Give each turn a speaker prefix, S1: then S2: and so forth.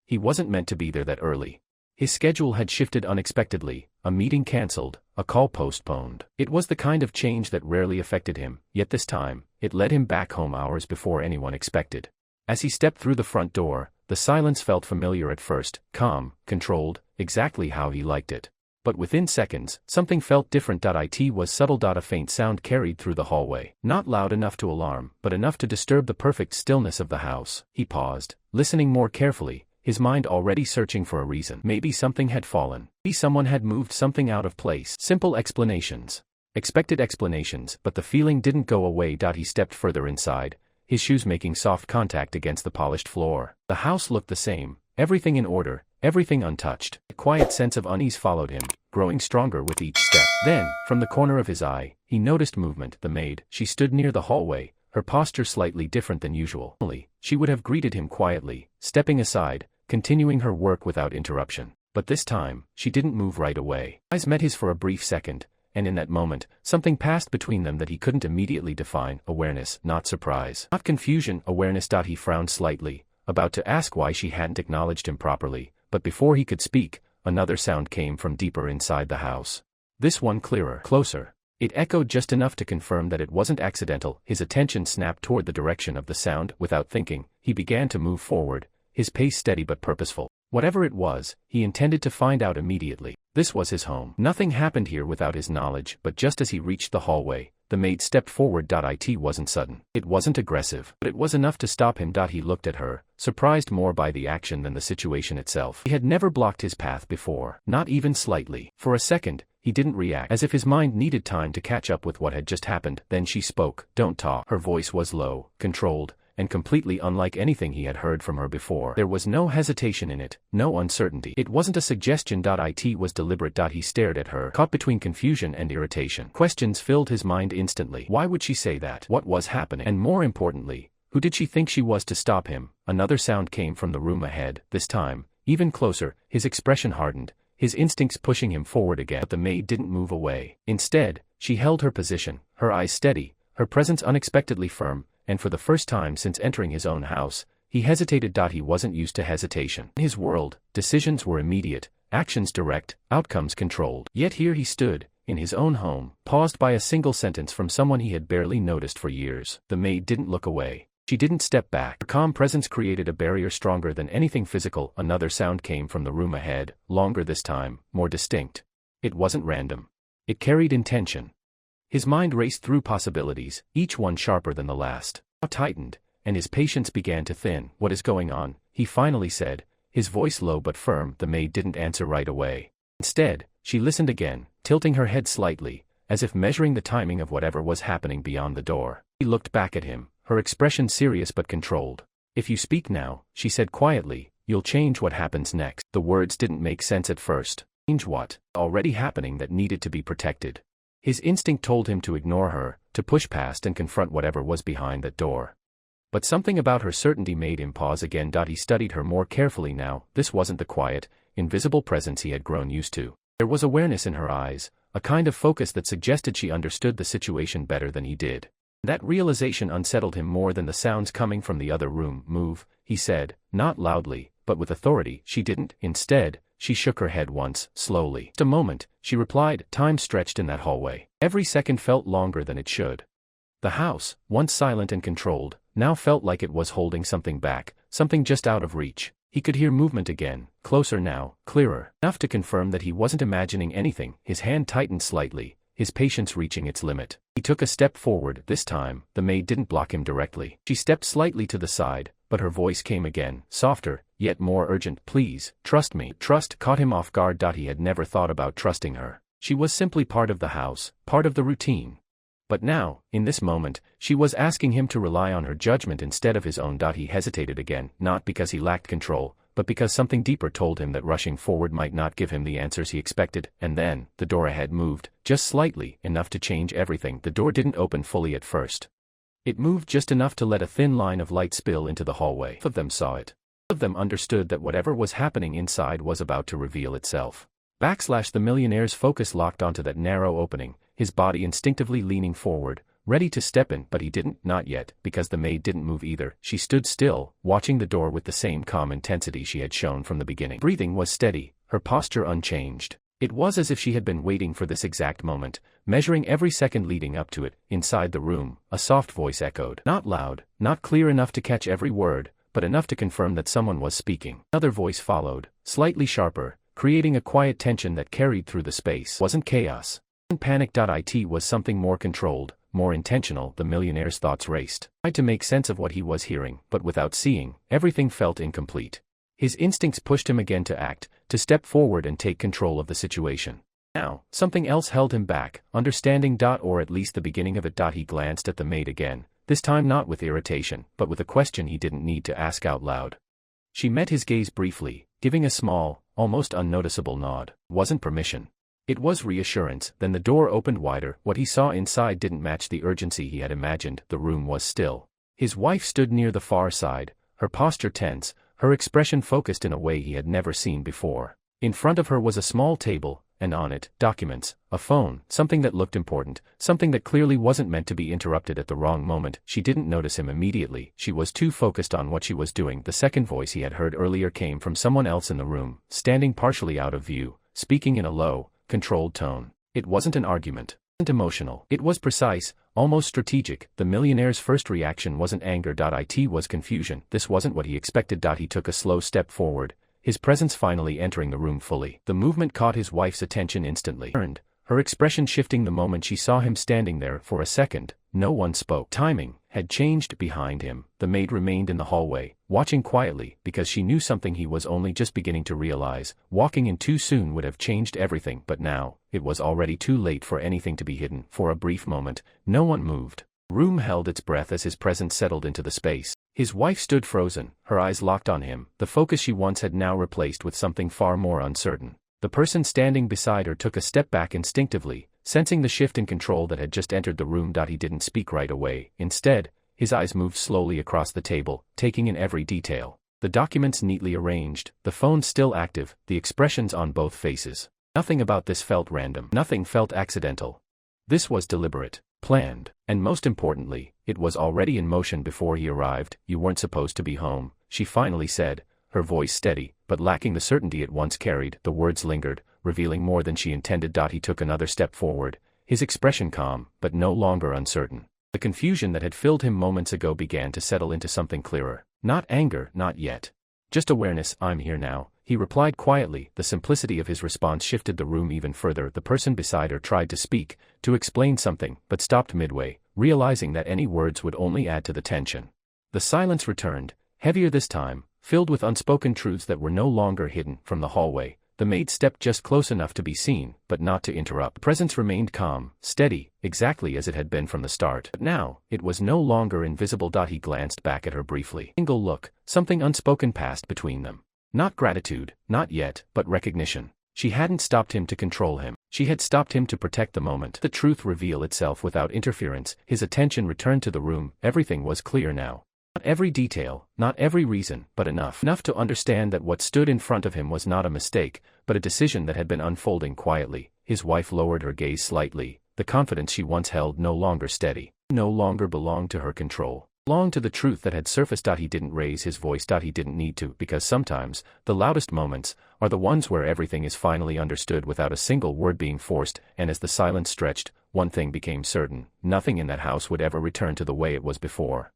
S1: He wasn't meant to be there that early. His schedule had shifted unexpectedly, a meeting cancelled, a call postponed. It was the kind of change that rarely affected him, yet this time, it led him back home hours before anyone expected. As he stepped through the front door, the silence felt familiar at first, calm, controlled, exactly how he liked it. But within seconds, something felt different. It was subtle. A faint sound carried through the hallway, not loud enough to alarm, but enough to disturb the perfect stillness of the house. He paused, listening more carefully, his mind already searching for a reason. Maybe something had fallen. Maybe someone had moved something out of place. Simple explanations. Expected explanations, but the feeling didn't go away. He stepped further inside, his shoes making soft contact against the polished floor. The house looked the same, everything in order, everything untouched. A quiet sense of unease followed him, growing stronger with each step. Then, from the corner of his eye, he noticed movement. The maid, she stood near the hallway, her posture slightly different than usual. Normally, she would have greeted him quietly, stepping aside, continuing her work without interruption. But this time, she didn't move right away. Eyes met his for a brief second, and in that moment, something passed between them that he couldn't immediately define. Awareness, not surprise. Not confusion, awareness. He frowned slightly, about to ask why she hadn't acknowledged him properly, but before he could speak, another sound came from deeper inside the house. This one clearer, closer. It echoed just enough to confirm that it wasn't accidental. His attention snapped toward the direction of the sound. Without thinking, he began to move forward, his pace steady but purposeful. Whatever it was, he intended to find out immediately. This was his home. Nothing happened here without his knowledge, but just as he reached the hallway, the maid stepped forward. It wasn't sudden. It wasn't aggressive, but it was enough to stop him. He looked at her, surprised more by the action than the situation itself. He had never blocked his path before, not even slightly. For a second, he didn't react, as if his mind needed time to catch up with what had just happened. Then she spoke. "Don't talk." Her voice was low, controlled, and completely unlike anything he had heard from her before. There was no hesitation in it, no uncertainty. It wasn't a suggestion. It was deliberate. He stared at her, caught between confusion and irritation. Questions filled his mind instantly. Why would she say that? What was happening? And more importantly, who did she think she was to stop him? Another sound came from the room ahead, this time, even closer. His expression hardened, his instincts pushing him forward again. But the maid didn't move away. Instead, she held her position, her eyes steady, her presence unexpectedly firm, and for the first time since entering his own house, he hesitated. He wasn't used to hesitation. In his world, decisions were immediate, actions direct, outcomes controlled. Yet here he stood, in his own home, paused by a single sentence from someone he had barely noticed for years. The maid didn't look away. She didn't step back. Her calm presence created a barrier stronger than anything physical. Another sound came from the room ahead, longer this time, more distinct. It wasn't random. It carried intention. His mind raced through possibilities, each one sharper than the last. Jaw tightened, and his patience began to thin. "What is going on?" he finally said, his voice low but firm. The maid didn't answer right away. Instead, she listened again, tilting her head slightly, as if measuring the timing of whatever was happening beyond the door. He looked back at him, her expression serious but controlled. "If you speak now," she said quietly, "you'll change what happens next." The words didn't make sense at first. Change what? Already happening that needed to be protected. His instinct told him to ignore her, to push past and confront whatever was behind that door. But something about her certainty made him pause again. He studied her more carefully now. This wasn't the quiet, invisible presence he had grown used to. There was awareness in her eyes, a kind of focus that suggested she understood the situation better than he did. That realization unsettled him more than the sounds coming from the other room. "Move," he said, not loudly, but with authority. She didn't. Instead, she shook her head once, slowly. Just a moment, she replied. Time stretched in that hallway. Every second felt longer than it should. The house, once silent and controlled, now felt like it was holding something back, something just out of reach. He could hear movement again, closer now, clearer, enough to confirm that he wasn't imagining anything. His hand tightened slightly, his patience reaching its limit. He took a step forward. This time, the maid didn't block him directly. She stepped slightly to the side, but her voice came again, softer, yet more urgent. "Please, trust me." Trust caught him off guard. He had never thought about trusting her. She was simply part of the house, part of the routine. But now, in this moment, she was asking him to rely on her judgment instead of his own. He hesitated again, not because he lacked control, but because something deeper told him that rushing forward might not give him the answers he expected. And then, the door ahead moved, just slightly, enough to change everything. The door didn't open fully at first. It moved just enough to let a thin line of light spill into the hallway. Both of them saw it. Both of them understood that whatever was happening inside was about to reveal itself. The millionaire's focus locked onto that narrow opening, his body instinctively leaning forward, ready to step in, but he didn't, not yet, because the maid didn't move either. She stood still, watching the door with the same calm intensity she had shown from the beginning. Breathing was steady, her posture unchanged. It was as if she had been waiting for this exact moment, measuring every second leading up to it. Inside the room, a soft voice echoed. Not loud, not clear enough to catch every word, but enough to confirm that someone was speaking. Another voice followed, slightly sharper, creating a quiet tension that carried through the space. Wasn't chaos. Panic. It was something more controlled, more intentional. The millionaire's thoughts raced. He tried to make sense of what he was hearing, but without seeing, everything felt incomplete. His instincts pushed him again to act, to step forward and take control of the situation. Now, something else held him back, understanding. Or at least the beginning of it. He glanced at the maid again, this time not with irritation, but with a question he didn't need to ask out loud. She met his gaze briefly, giving a small, almost unnoticeable nod. It wasn't permission. It was reassurance. Then the door opened wider. What he saw inside didn't match the urgency he had imagined. The room was still. His wife stood near the far side, her posture tense, her expression focused in a way he had never seen before. In front of her was a small table, and on it, documents, a phone, something that looked important, something that clearly wasn't meant to be interrupted at the wrong moment. She didn't notice him immediately. She was too focused on what she was doing. The second voice he had heard earlier came from someone else in the room, standing partially out of view, speaking in a low, controlled tone. It wasn't an argument. It wasn't emotional. It was precise, almost strategic. The millionaire's first reaction wasn't anger. It was confusion. This wasn't what he expected. He took a slow step forward, his presence finally entering the room fully. The movement caught his wife's attention instantly. Turned, her expression shifting the moment she saw him standing there. For a second, no one spoke. Timing had changed. Behind him, the maid remained in the hallway, watching quietly, because she knew something he was only just beginning to realize. Walking in too soon would have changed everything, but now, it was already too late for anything to be hidden. For a brief moment, no one moved. The room held its breath as his presence settled into the space. His wife stood frozen, her eyes locked on him. The focus she once had now replaced with something far more uncertain. The person standing beside her took a step back instinctively, sensing the shift in control that had just entered the room. He didn't speak right away. Instead, his eyes moved slowly across the table, taking in every detail. The documents neatly arranged, the phone still active, the expressions on both faces. Nothing about this felt random. Nothing felt accidental. This was deliberate, planned, and most importantly, it was already in motion before he arrived. You weren't supposed to be home, she finally said, her voice steady, but lacking the certainty it once carried. The words lingered, revealing more than she intended. He took another step forward, his expression calm, but no longer uncertain. The confusion that had filled him moments ago began to settle into something clearer. Not anger, not yet. Just awareness. I'm here now, he replied quietly. The simplicity of his response shifted the room even further. The person beside her tried to speak, to explain something, but stopped midway, realizing that any words would only add to the tension. The silence returned, heavier this time, filled with unspoken truths that were no longer hidden. From the hallway, the maid stepped just close enough to be seen, but not to interrupt. The presence remained calm, steady, exactly as it had been from the start. But now, it was no longer invisible. He glanced back at her briefly. Single look, something unspoken passed between them. Not gratitude, not yet, but recognition. She hadn't stopped him to control him. She had stopped him to protect the moment. The truth revealed itself without interference. His attention returned to the room. Everything was clear now. Not every detail, not every reason, but enough. Enough to understand that what stood in front of him was not a mistake, but a decision that had been unfolding quietly. His wife lowered her gaze slightly. The confidence she once held no longer steady, no longer belonged to her control. Belonged to the truth that had surfaced. He didn't raise his voice. He didn't need to, because sometimes, the loudest moments, are the ones where everything is finally understood without a single word being forced. And as the silence stretched, one thing became certain: nothing in that house would ever return to the way it was before.